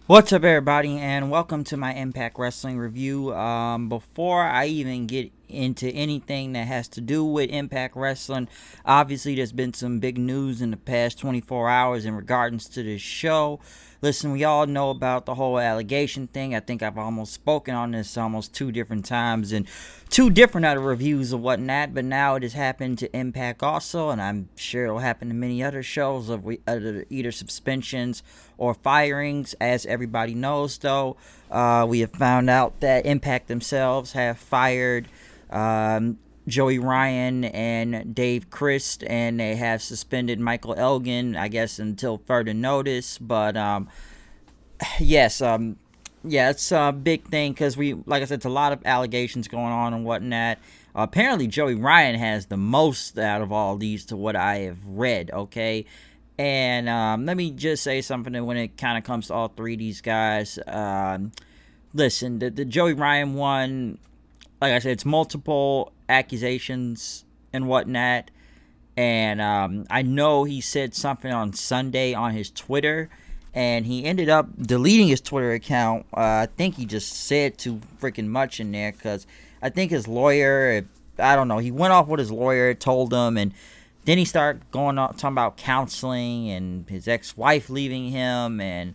What's up, everybody, and welcome to my Impact Wrestling review. Before I even get into anything that has to do with Impact Wrestling, obviously there's been some big news in the past 24 hours in regards to this show. Listen, we all know about the whole allegation thing. I think I've almost spoken on this almost two different times and two different other reviews or whatnot, but now it has happened to Impact also, and I'm sure it'll happen to many other shows of either suspensions or firings. As everybody knows, though, we have found out that Impact themselves have fired Joey Ryan and Dave Christ, and they have suspended Michael Elgin, I guess, until further notice. But yes, yeah, it's a big thing because like I said, it's a lot of allegations going on and whatnot. Apparently, Joey Ryan has the most out of all these, to what I have read. Okay, and let me just say something that when it kind of comes to all three of these guys. Listen, the Joey Ryan one, like I said, it's multiple accusations and whatnot. And I know he said something on Sunday on his Twitter, and he ended up deleting his Twitter account. I think he just said too freaking much in there, because I think his lawyer, I don't know, he went off what his lawyer told him, and then he started going on talking about counseling and his ex-wife leaving him, and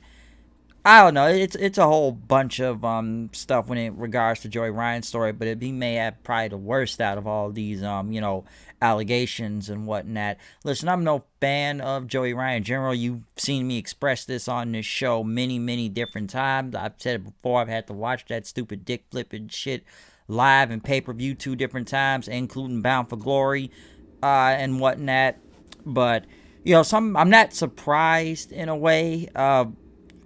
I don't know. It's a whole bunch of stuff when it regards to Joey Ryan's story, but he may have probably the worst out of all these allegations and whatnot. Listen, I'm no fan of Joey Ryan in general. You've seen me express this on this show many different times. I've said it before. I've had to watch that stupid dick flipping shit live and pay-per-view two different times, including Bound for Glory and whatnot. But I'm not surprised in a way.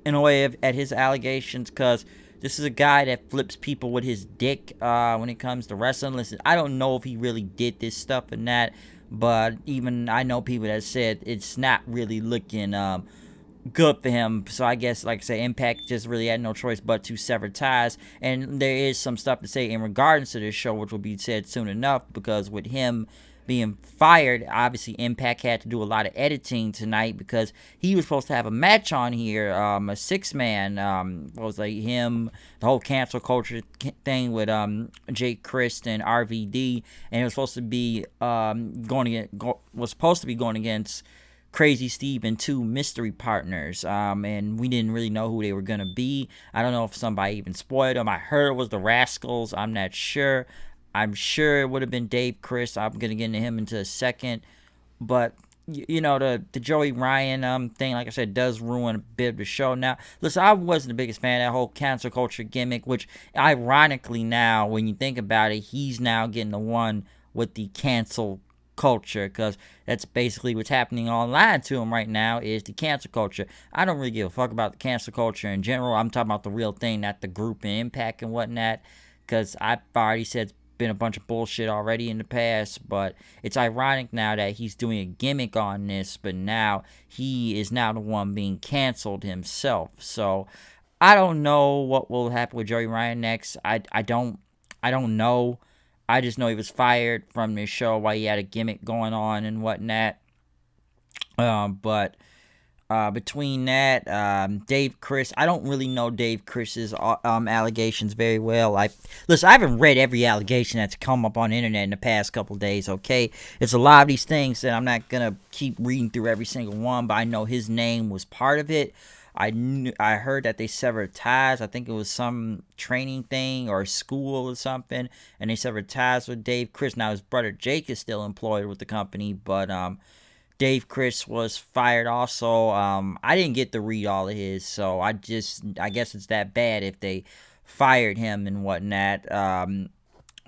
At his allegations, because this is a guy that flips people with his dick when it comes to wrestling. Listen, I don't know if he really did this stuff and that, but even I know people that said it's not really looking good for him. So I guess, like I say, Impact just really had no choice but to sever ties. And there is some stuff to say in regards to this show, which will be said soon enough, because with him being fired, obviously Impact had to do a lot of editing tonight, because he was supposed to have a match on here, a six-man, was like him, the whole cancel culture thing with Jake Christ and RVD, and it was supposed to be going against Crazy Steve and two mystery partners, and we didn't really know who they were going to be. I don't know if somebody even spoiled them. I heard it was the Rascals. I'm not sure. I'm sure it would have been Dave Chris. I'm going to get into him into a second. But, the Joey Ryan thing, like I said, does ruin a bit of the show. Now, listen, I wasn't the biggest fan of that whole cancel culture gimmick, which, ironically now, when you think about it, he's now getting the one with the cancel culture, because that's basically what's happening online to him right now, is the cancel culture. I don't really give a fuck about the cancel culture in general. I'm talking about the real thing, not the group and Impact and whatnot, because I've already said been a bunch of bullshit already in the past. But it's ironic now that he's doing a gimmick on this, but now he is now the one being canceled himself. So I don't know what will happen with Joey Ryan next. I don't know. I just know he was fired from this show while he had a gimmick going on and whatnot. But between that, Dave Chris, I don't really know Dave Chris's allegations very well. I haven't read every allegation that's come up on the internet in the past couple days. Okay, it's a lot of these things that I'm not gonna keep reading through every single one, but I know his name was part of it. I heard that they severed ties. I think it was some training thing or school or something, and they severed ties with Dave Chris. Now his brother Jake is still employed with the company, but Dave Chris was fired also. I didn't get to read all of his, so I guess it's that bad if they fired him and whatnot.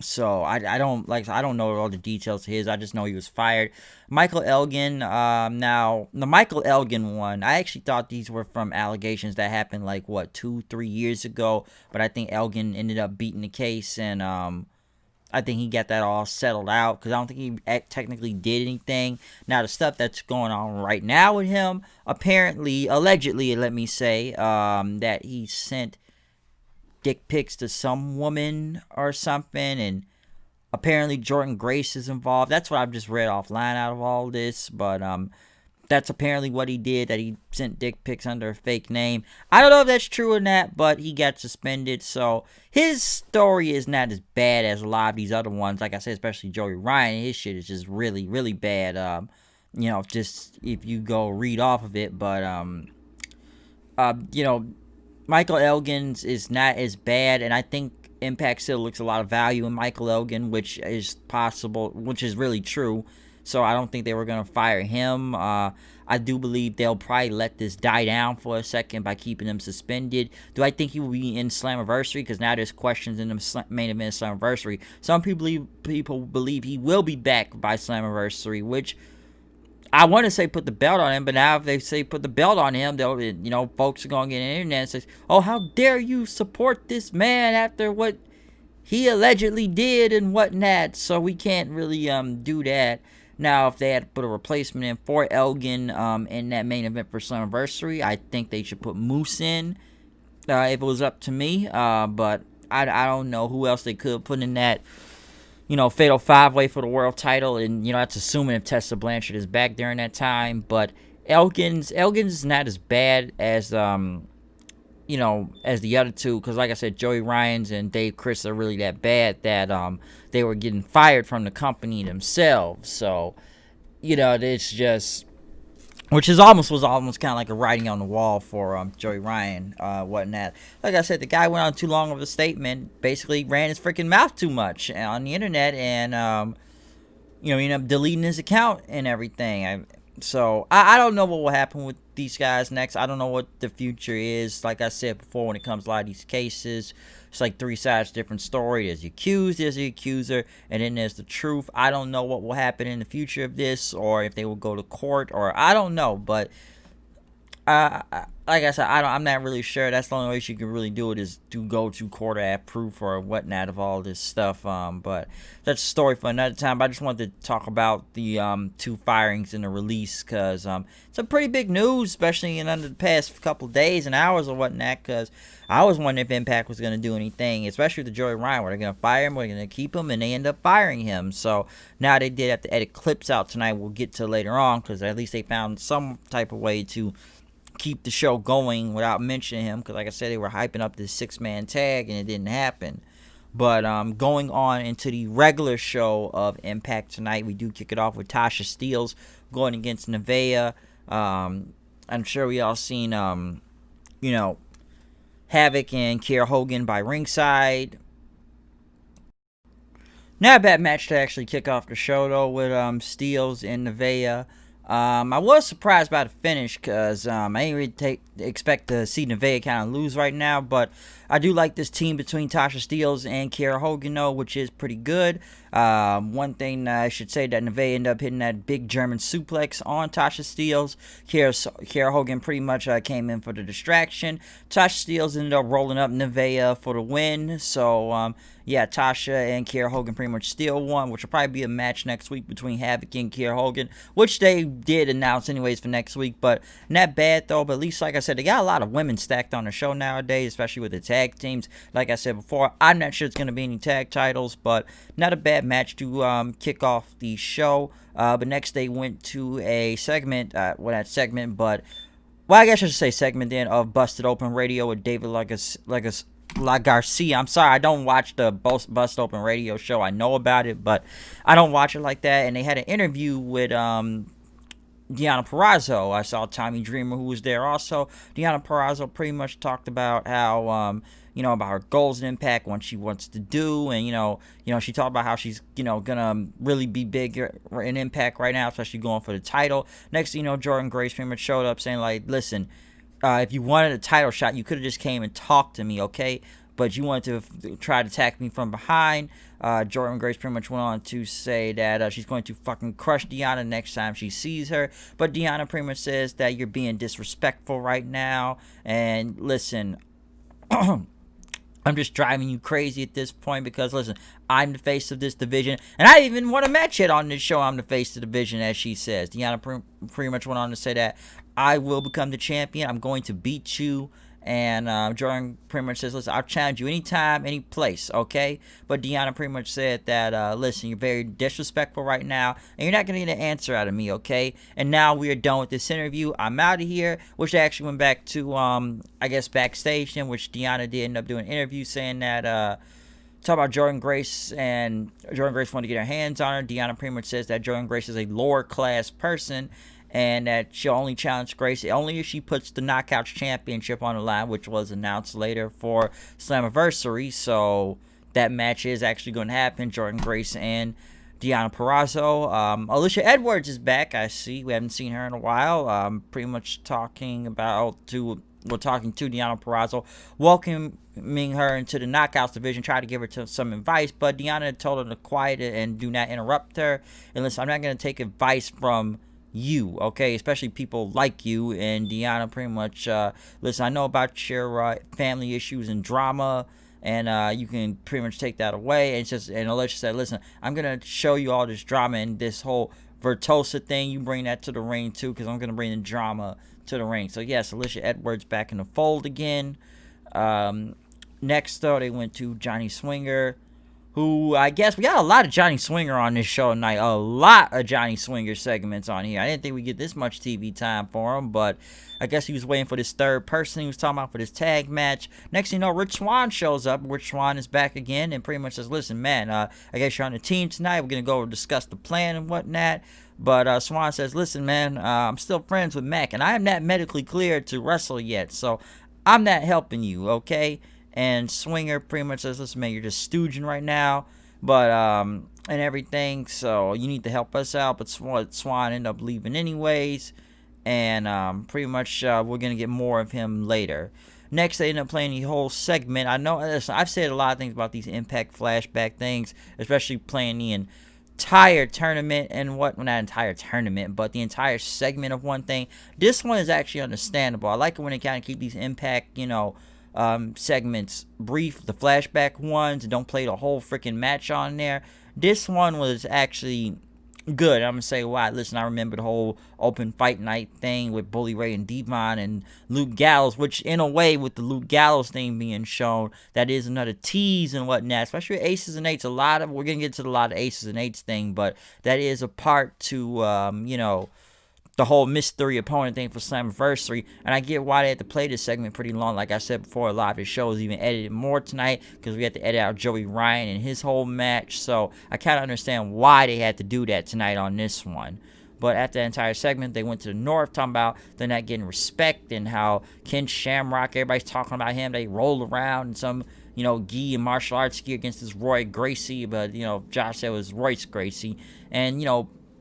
So I don't know all the details of his. I just know he was fired. Michael Elgin. Now the Michael Elgin one, I actually thought these were from allegations that happened 2-3 years ago, but I think Elgin ended up beating the case, and I think he got that all settled out, because I don't think he technically did anything. Now, the stuff that's going on right now with him, allegedly, let me say, that he sent dick pics to some woman or something, and apparently Jordan Grace is involved. That's what I've just read offline out of all this, but That's apparently what he did, that he sent dick pics under a fake name. I don't know if that's true or not, but he got suspended. So his story is not as bad as a lot of these other ones. Like I said, especially Joey Ryan, his shit is just really, really bad. Just if you go read off of it. But, Michael Elgin's is not as bad. And I think Impact still looks a lot of value in Michael Elgin, which is possible, which is really true. So I don't think they were going to fire him. I do believe they'll probably let this die down for a second by keeping him suspended. Do I think he will be in Slammiversary? Because now there's questions in the main event Slammiversary. Some people believe he will be back by Slammiversary, which I want to say put the belt on him, but now if they say put the belt on him, they'll, folks are going to get on the internet and say, oh, how dare you support this man after what he allegedly did and whatnot. So we can't really do that. Now, if they had to put a replacement in for Elgin in that main event for Slammiversary, I think they should put Moose in if it was up to me. But I don't know who else they could put in that, fatal five-way for the world title. And, that's assuming if Tessa Blanchard is back during that time. But Elgin's is not as bad as, as the other two. Because, like I said, Joey Ryan's and Dave Chris are really that bad that they were getting fired from the company themselves. So, it's just, which was almost kind of like a writing on the wall for Joey Ryan, whatnot. Like I said, the guy went on too long of a statement, basically ran his freaking mouth too much on the internet, and ended up deleting his account and everything. So I don't know what will happen with these guys next. I don't know what the future is. Like I said before, when it comes to a lot of these cases, it's like three sides, different story. There's the accused, there's the accuser, and then there's the truth. I don't know what will happen in the future of this, or if they will go to court, or I don't know. But like I said, I'm not really sure. That's the only way you can really do it, is to go to court or have proof or whatnot of all this stuff. But that's a story for another time. But I just wanted to talk about the two firings in the release, because it's a pretty big news, especially in under the past couple days and hours or whatnot. Because I was wondering if Impact was going to do anything, especially with the Joey Ryan. Were they going to fire him? Were they going to keep him? And they end up firing him. So now they did have to edit clips out tonight. We'll get to later on, because at least they found some type of way to keep the show going without mentioning him, because like I said, they were hyping up this 6-man tag and it didn't happen. But going on into the regular show of Impact tonight, we do kick it off with Tasha Steelz going against Nevaeh. I'm sure we all seen Havoc and Kiera Hogan by ringside. Not a bad match to actually kick off the show though, with Steelz and Nevaeh. I was surprised by the finish, because I ain't really expect to see Nevaeh kind of lose right now, but I do like this team between Tasha Steelz and Kiera Hogan, though, which is pretty good. One thing I should say, that Nevaeh ended up hitting that big German suplex on Tasha Steelz. Kiera Hogan pretty much came in for the distraction. Tasha Steelz ended up rolling up Nevaeh for the win. So, yeah, Tasha and Kiera Hogan pretty much still won, which will probably be a match next week between Havoc and Kiera Hogan, which they did announce anyways for next week. But not bad, though. But at least, like I said, they got a lot of women stacked on the show nowadays, especially with the tag teams. Like I said before, I'm not sure it's going to be any tag titles, but not a bad match to kick off the show. But next they went to a segment, I guess I should say segment then, of Busted Open Radio with David La Garcia. I'm sorry, I don't watch the Busted Open Radio show. I know about it, but I don't watch it like that. And they had an interview with Deonna Purrazzo. I saw Tommy Dreamer, who was there also. Deonna Purrazzo pretty much talked about how about her goals and Impact, what she wants to do, and she talked about how she's gonna really be big in Impact right now, especially going for the title. Next Jordan Grace pretty much showed up saying, like, listen, if you wanted a title shot, you could have just came and talked to me, okay? But you wanted to try to attack me from behind. Jordan Grace pretty much went on to say that she's going to fucking crush Deonna next time she sees her. But Deonna pretty much says that you're being disrespectful right now. And listen, I'm just driving you crazy at this point, because, listen, I'm the face of this division. And I even won a match yet on this show. I'm the face of the division, as she says. Deonna pretty much went on to say that I will become the champion. I'm going to beat you. And Jordan pretty much says, listen, I'll challenge you anytime, any place, okay? But Deanna pretty much said that, listen, you're very disrespectful right now, and you're not going to get an answer out of me, okay? And now we are done with this interview. I'm out of here, which they actually went back to, I guess, backstage, in which Deanna did end up doing an interview saying that, talk about Jordan Grace, and Jordan Grace wanted to get her hands on her. Deanna pretty much says that Jordan Grace is a lower class person, and that she'll only challenge Grace only if she puts the Knockouts Championship on the line, which was announced later for Slammiversary. So that match is actually going to happen. Jordan Grace and Deonna Purrazzo. Alicia Edwards is back. I see. We haven't seen her in a while. Pretty much talking to Deonna Purrazzo, welcoming her into the Knockouts division, try to give her some advice, but Deonna told her to quiet it and do not interrupt her. And listen, I'm not going to take advice from you, okay, especially people like you. And Deonna pretty much, listen, I know about your family issues and drama, and you can pretty much take that away. And Alicia said, listen, I'm gonna show you all this drama and this whole Vertosa thing. You bring that to the ring too, because I'm gonna bring the drama to the ring. So yes, Alicia Edwards back in the fold again. Next though, they went to Johnny Swinger, who, I guess, we got a lot of Johnny Swinger on this show tonight. A lot of Johnny Swinger segments on here. I didn't think we'd get this much TV time for him, but I guess he was waiting for this third person he was talking about for this tag match. Next thing you know, Rich Swann shows up. Rich Swann is back again and pretty much says, listen, man, I guess you're on the team tonight. We're going to go discuss the plan and whatnot. But Swann says, listen, man, I'm still friends with Mac, and I am not medically cleared to wrestle yet, so I'm not helping you, okay? And Swinger pretty much says, listen, man, you're just stooging right now, but, and everything, so you need to help us out. But Swann ended up leaving anyways, and pretty much we're going to get more of him later. Next, they end up playing the whole segment. I know, listen, I've said a lot of things about these Impact flashback things, especially playing the entire tournament and what, well, not entire tournament, but the entire segment of one thing. This one is actually understandable. I like it when they kind of keep these Impact, segments brief, the flashback ones, and don't play the whole freaking match on there. This one was actually good. I'm gonna say why. Listen, I remember the whole open fight night thing with Bully Ray and Devon and Luke Gallows, which in a way, with the Luke Gallows thing being shown, that is another tease and whatnot, especially with Aces and Eights. We're gonna get to a lot of Aces and Eights thing, but that is a part to the whole mystery opponent thing for Slammiversary. And I get why they had to play this segment pretty long. Like I said before, a lot of the show is even edited more tonight because we had to edit out Joey Ryan and his whole match. So I kind of understand why they had to do that tonight on this one. But after the entire segment, they went to the North, talking about they're not getting respect and how Ken Shamrock, everybody's talking about him. They roll around in some, gi and martial arts gear against this Roy Gracie. But, Josh said it was Royce Gracie. And,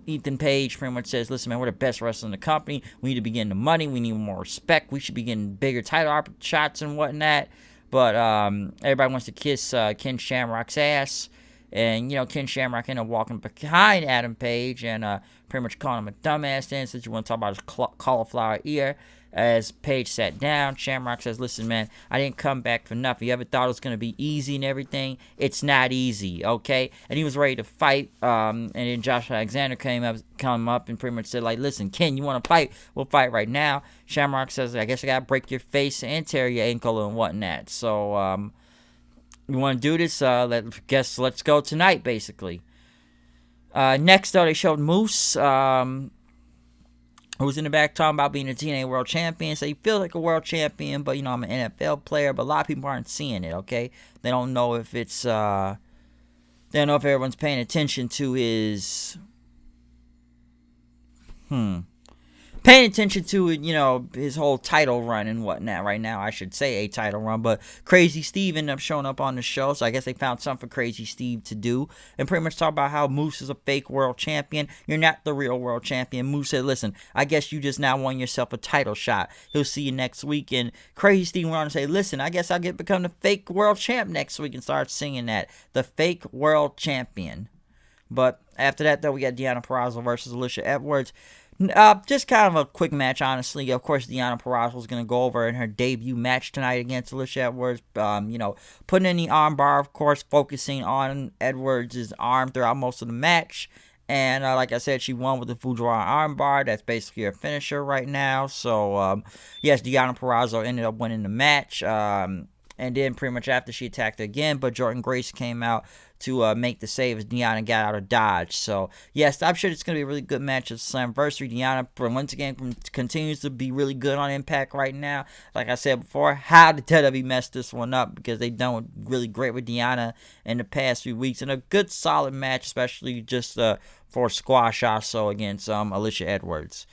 Ethan Page pretty much says, listen, man, we're the best wrestler in the company. We need to be getting the money. We need more respect. We should be getting bigger title shots and whatnot. But everybody wants to kiss Ken Shamrock's ass. And, Ken Shamrock ended up walking behind Adam Page and pretty much calling him a dumbass then, since you want to talk about his cauliflower ear. As Page sat down, Shamrock says, listen, man, I didn't come back for nothing. You ever thought it was going to be easy and everything? It's not easy, okay? And he was ready to fight, and then Josh Alexander came up and pretty much said, like, listen, Ken, you want to fight? We'll fight right now. Shamrock says, I guess I got to break your face and tear your ankle and whatnot. So, you want to do this? Let's go tonight, basically. Next, though, they showed Moose, who's in the back talking about being a TNA World Champion. So he feels like a World Champion, but, I'm an NFL player. But a lot of people aren't seeing it, okay? They don't know if it's, they don't know if everyone's paying attention to his, paying attention to, his whole title run and whatnot right now. I should say a title run, but Crazy Steve ended up showing up on the show, so I guess they found something for Crazy Steve to do, and pretty much talk about how Moose is a fake world champion. You're not the real world champion. Moose said, listen, I guess you just now won yourself a title shot. He'll see you next week. And Crazy Steve went on to say, listen, I guess I'll become the fake world champ next week, and start singing that. The fake world champion. But after that, though, we got Deonna Purrazzo versus Alicia Edwards. Just kind of a quick match, honestly. Of course, Deonna Purrazzo is going to go over in her debut match tonight against Alicia Edwards. Putting in the arm bar, of course, focusing on Edwards' arm throughout most of the match. And like I said, she won with the Fujiwara armbar. That's basically her finisher right now. So, yes, Deonna Purrazzo ended up winning the match. And then pretty much after she attacked again, but Jordan Grace came out to make the save as Deonna got out of dodge. So, yes, I'm sure it's going to be a really good match at Slammiversary. Deonna, once again, continues to be really good on Impact right now. Like I said before, how did WWE mess this one up? Because they've done really great with Deonna in the past few weeks. And a good, solid match, especially just for squash also against Alicia Edwards.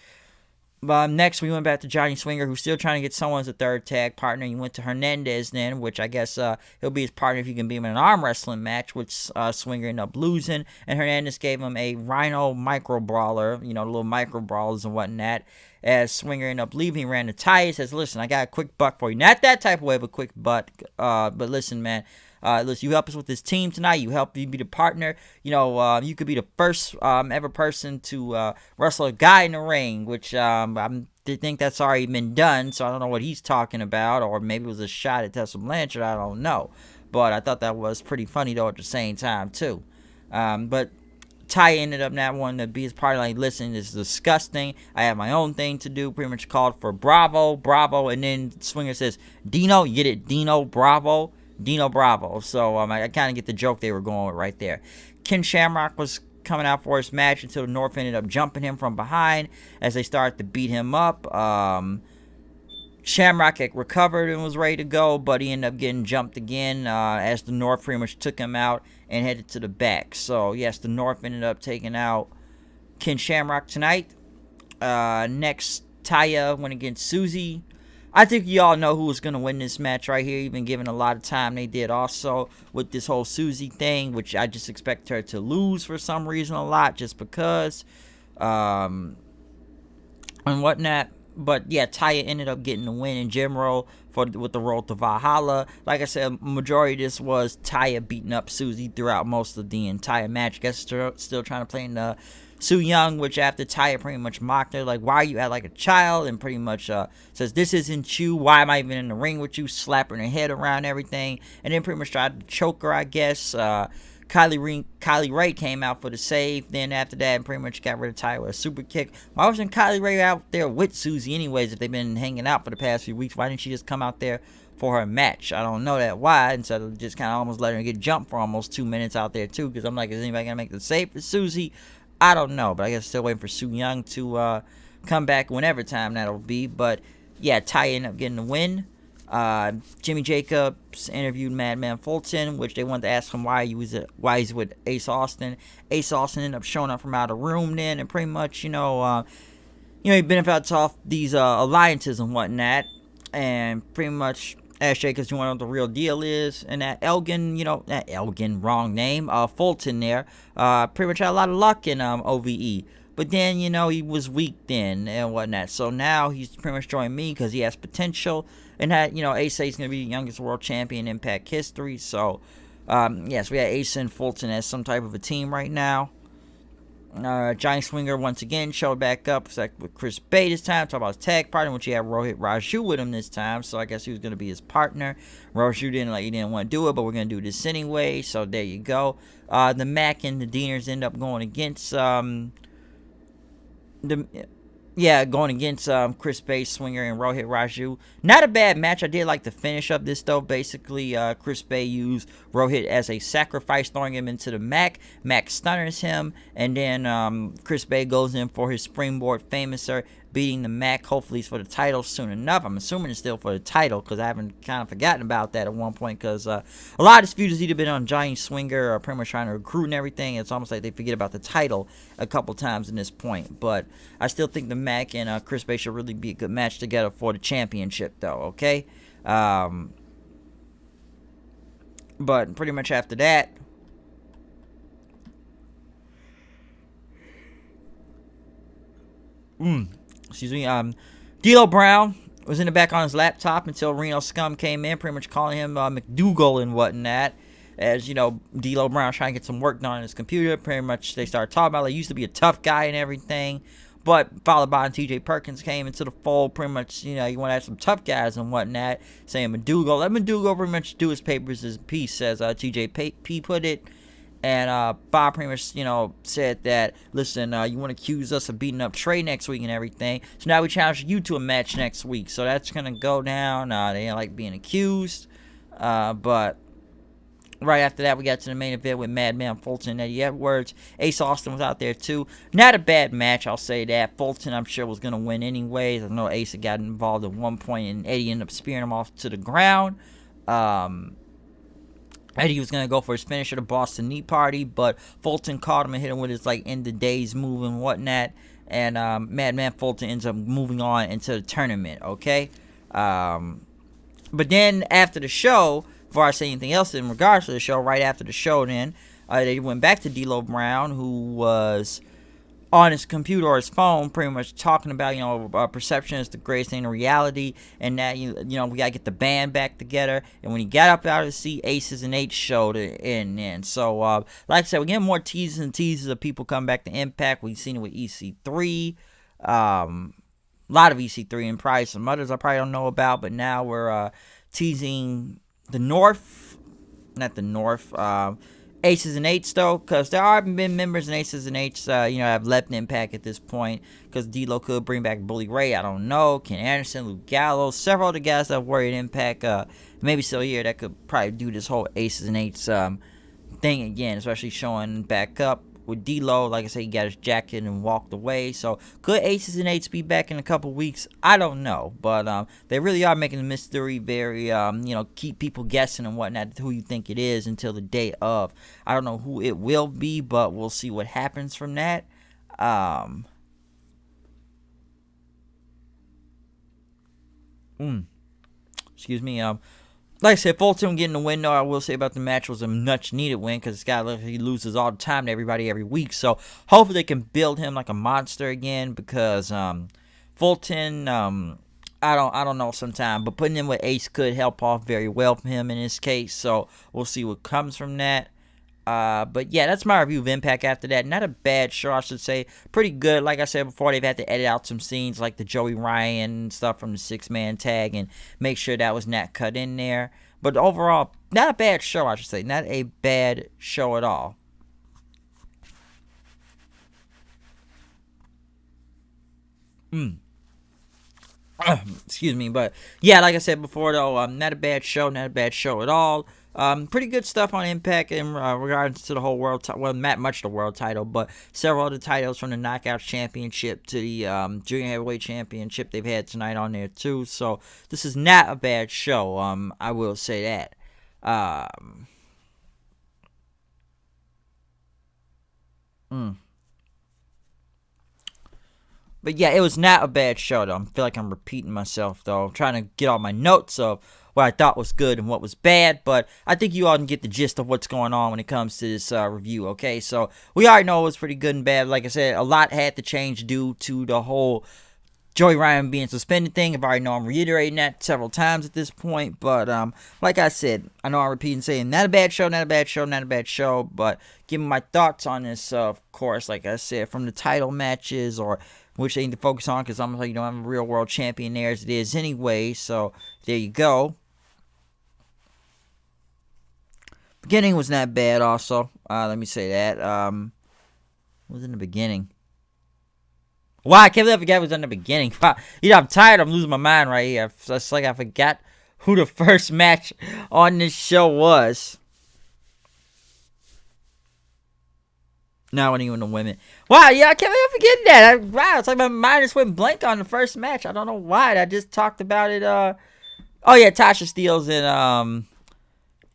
Next, we went back to Johnny Swinger, who's still trying to get someone as a third tag partner. He went to Hernandez then, which I guess he'll be his partner if he can beat him in an arm wrestling match, which Swinger ended up losing. And Hernandez gave him a Rhino micro brawler, the little micro brawlers and whatnot. As Swinger ended up leaving, he ran to Ty. He says, listen, I got a quick buck for you. Not that type of way, but quick buck. But listen, man. Listen, you help us with this team tonight. You be the partner. You could be the first ever person to wrestle a guy in the ring, which I think that's already been done. So I don't know what he's talking about, or maybe it was a shot at Tessa Blanchard. I don't know, but I thought that was pretty funny though at the same time too. But Ty ended up not wanting to be his partner. Like, listen, this is disgusting. I have my own thing to do. Pretty much called for Bravo, and then Swinger says, Dino, you get it, Dino Bravo. So I kind of get the joke they were going with right there. Ken Shamrock was coming out for his match until the North ended up jumping him from behind as they started to beat him up. Shamrock had recovered and was ready to go, but he ended up getting jumped again as the North pretty much took him out and headed to the back. So, yes, the North ended up taking out Ken Shamrock tonight. Next, Taya went against Susie. I think you all know who was going to win this match right here, even given a lot of time they did also with this whole Susie thing, which I just expect her to lose for some reason a lot just because and whatnot. But yeah, Taya ended up getting the win in general with the road to Valhalla. Like I said, majority of this was Taya beating up Susie throughout most of the entire match. I guess still trying to play in the Su Yung, which after Taya pretty much mocked her, like, why are you at like a child? And pretty much says, this isn't you. Why am I even in the ring with you? Slapping her head around everything. And then pretty much tried to choke her, I guess. Kylie Ray came out for the save. Then after that, and pretty much got rid of Taya with a super kick. Why wasn't Kylie Ray out there with Susie anyways if they've been hanging out for the past few weeks? Why didn't she just come out there for her match? I don't know that why, instead of just kind of almost letting her get jumped for almost 2 minutes out there too, because I'm like, is anybody going to make the save for Susie? I don't know, but I guess still waiting for Su Yung to come back whenever time that'll be. But yeah, Taya ended up getting the win. Jimmy Jacobs interviewed Madman Fulton, which they wanted to ask him why he's with Ace Austin. Ace Austin ended up showing up from out of the room then, and pretty much he benefits off these alliances and whatnot, and pretty much asked Jacobs, you want to know what the real deal is, and that wrong name, Fulton there, pretty much had a lot of luck in OVE. But then, he was weak then and whatnot. So now he's pretty much joined me because he has potential. And that, Ace is going to be the youngest world champion in Impact history. So, yes, we have Ace and Fulton as some type of a team right now. Johnny Swinger once again showed back up with Chris Bay this time. Talk about his tag partner, which he had Rohit Raju with him this time. So I guess he was going to be his partner. Raju didn't want to do it, but we're going to do this anyway. So there you go. The Mac and the Deaners end up going against Chris Bay, Swinger, and Rohit Raju. Not a bad match. I did like the finish of this, though. Basically, Chris Bay used Rohit as a sacrifice, throwing him into the Mac. Mac stunners him, and then Chris Bay goes in for his springboard famouser, beating the Mac. Hopefully, it's for the title soon enough. I'm assuming it's still for the title, because I haven't kind of forgotten about that at one point, because a lot of this feud has either been on Johnny Swinger or pretty much trying to recruit and everything. It's almost like they forget about the title a couple times in this point. But I still think the Mac and Chris Bay should really be a good match together for the championship, though, okay? But pretty much after that, excuse me, D'Lo Brown was in the back on his laptop until Reno Scum came in, pretty much calling him McDougal and whatnot. As D'Lo Brown trying to get some work done on his computer. Pretty much they started talking about, like, he used to be a tough guy and everything, but followed by TJ Perkins came into the fold. Pretty much, you want to have some tough guys and whatnot, saying McDougal, let McDougal pretty much do his papers as piece, as TJ P put it. And Bob pretty much, said that, listen, you want to accuse us of beating up Trey next week and everything. So now we challenge you to a match next week. So that's going to go down. They ain't like being accused. But right after that, we got to the main event with Madman Fulton and Eddie Edwards. Ace Austin was out there too. Not a bad match, I'll say that. Fulton, I'm sure, was going to win anyways. I know Ace had gotten involved at one point, and Eddie ended up spearing him off to the ground. Eddie was going to go for his finisher, the Boston Knee Party, but Fulton caught him and hit him with his, end of days move and whatnot. And Madman Fulton ends up moving on into the tournament, okay? But then after the show, before I say anything else in regards to the show, right after the show then, they went back to D'Lo Brown, who was on his computer or his phone pretty much talking about, perception is the greatest thing in reality, and that, we got to get the band back together. And when he got up out of the seat, Aces and 8's showed it in. So, like I said, we're getting more teases and teases of people coming back to Impact. We've seen it with EC3. A lot of EC3 and probably some others I probably don't know about, but now we're teasing the North, not the North, Aces and 8's though, because there are been members in Aces and 8's, have left Impact at this point, because D'Lo could bring back Bully Ray, I don't know, Ken Anderson, Luke Gallows, several other guys that were at Impact, maybe still here, that could probably do this whole Aces and 8's thing again, especially showing back up with D'Lo. Like I said, he got his jacket and walked away. So could Aces and 8's be back in a couple weeks? I don't know, but they really are making the mystery very, keep people guessing and whatnot who you think it is until the day of. I don't know who it will be, but we'll see what happens from that. Excuse me. Like I said, Fulton getting the win, though, I will say about the match was a much-needed win, because this guy, he loses all the time to everybody every week. So hopefully they can build him like a monster again, because Fulton, I don't know sometime, but putting him with Ace could help off very well for him in this case. So we'll see what comes from that. But yeah, that's my review of Impact after that. Not a bad show, I should say. Pretty good. Like I said before, they've had to edit out some scenes like the Joey Ryan stuff from the 6-man tag and make sure that was not cut in there. But overall, not a bad show, I should say. Not a bad show at all. Excuse me, but yeah, like I said before, though, not a bad show at all. Pretty good stuff on Impact in regards to the whole world, well, not much the world title, but several other titles from the Knockouts Championship to the Junior Heavyweight Championship they've had tonight on there too. So this is not a bad show. I will say that. But yeah, it was not a bad show, though. I feel like I'm repeating myself, though. I'm trying to get all my notes of what I thought was good and what was bad. But I think you all can get the gist of what's going on when it comes to this review, okay? So we already know it was pretty good and bad. Like I said, a lot had to change due to the whole Joey Ryan being suspended thing. I've already know I'm reiterating that several times at this point. But like I said, I know I'm repeating saying not a bad show, but giving my thoughts on this, of course, like I said, from the title matches or which they need to focus on, because I'm like, I'm a real world champion there as it is anyway. So there you go. Beginning was not bad also. Let me say that. What was in the beginning? Wow, I can't believe I forgot it was in the beginning. Wow. I'm tired. I'm losing my mind right here. It's like I forgot who the first match on this show was. No, it wasn't even the women. Wow, yeah, I can't believe I'm forgetting that. Wow, it's like my mind just went blank on the first match. I don't know why. I just talked about it. Oh, yeah, Tasha Steelz and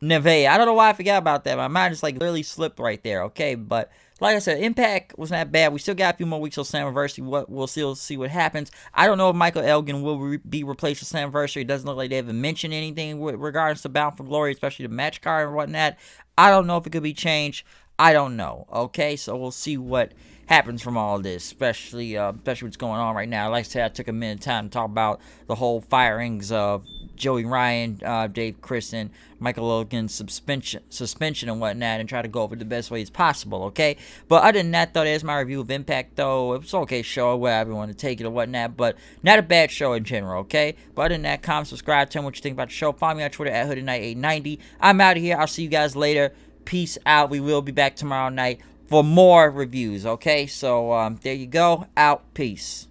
Neve. I don't know why I forgot about that. My mind just literally slipped right there, okay? But like I said, Impact was not bad. We still got a few more weeks till Slammiversary. We'll still see what happens. I don't know if Michael Elgin will be replaced with Slammiversary. It doesn't look like they haven't mentioned anything with regards to Bound for Glory, especially the match card and whatnot. I don't know if it could be changed. I don't know, okay? So we'll see what happens from all this, especially what's going on right now. Like I said, I took a minute of time to talk about the whole firings of Joey Ryan, Dave Chris, and Michael Logan's suspension and whatnot, and try to go over the best ways possible, okay? But other than that, though, there's my review of Impact, though. It was an okay show, wherever you want to take it or whatnot, but not a bad show in general, okay? But other than that, comment, subscribe, tell me what you think about the show. Follow me on Twitter at HoodedKnight890. I'm out of here. I'll see you guys later. peace out. We will be back tomorrow night for more reviews, okay? So there you go. Out. Peace.